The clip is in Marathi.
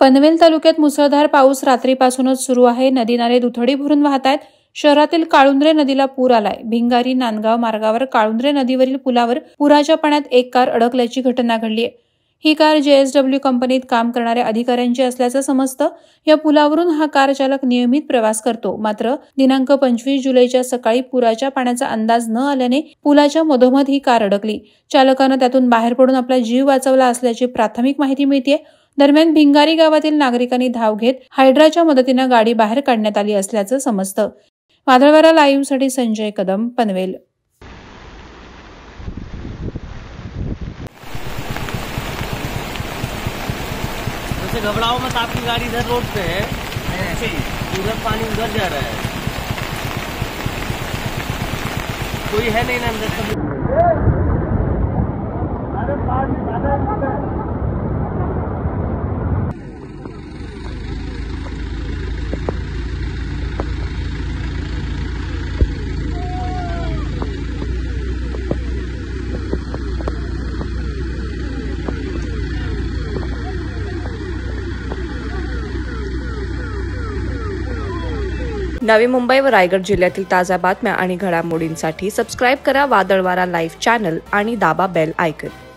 पनवेल तालुक्यात मुसळधार पाऊस रात्रीपासूनच सुरू आहे। नदी नाले दुथडी भरून वाहत आहेत। शहरातील काळुंद्रे नदीला पूर आलाय। भिंगारी नांदगाव मार्गावर काळुंद्रे नदीवरील पुलावर पुराच्या पाण्यात एक कार अडकल्याची घटना घडली आहे। ही कार JSW कंपनीत काम करणाऱ्या अधिकाऱ्यांची असल्याचं समजतं। या पुलावरून हा कार चालक नियमित प्रवास करतो। मात्र दिनांक 25 जुलैच्या सकाळी पुराच्या पाण्याचा अंदाज न आल्याने पुलाच्या मधोमध ही कार अडकली। चालकानं त्यातून बाहेर पडून आपला जीव वाचवला असल्याची प्राथमिक माहिती मिळते। दरम्यान भिंगारी गावातील नागरिकांनी धाव घेत हायड्राच्या मदतीने गाडी बाहेर काढण्यात आली असल्याचं समजतं। वादळवारा लाईव्हसाठी संजय कदम, पनवेल। वैसे घबराओ मत, आपकी गाड़ी इधर रोड पे है, ऐसे ही उधर पानी उधर जा रहा है, कोई है नहीं ना अंदर। नवी मुंबई व रायगड जिल्ह्यातील ताज्या बातम्या आणि घडामोडींसाठी सबस्क्राइब करा वादळवारा लाईव्ह चॅनल आणि दाबा बेल आयकॉन।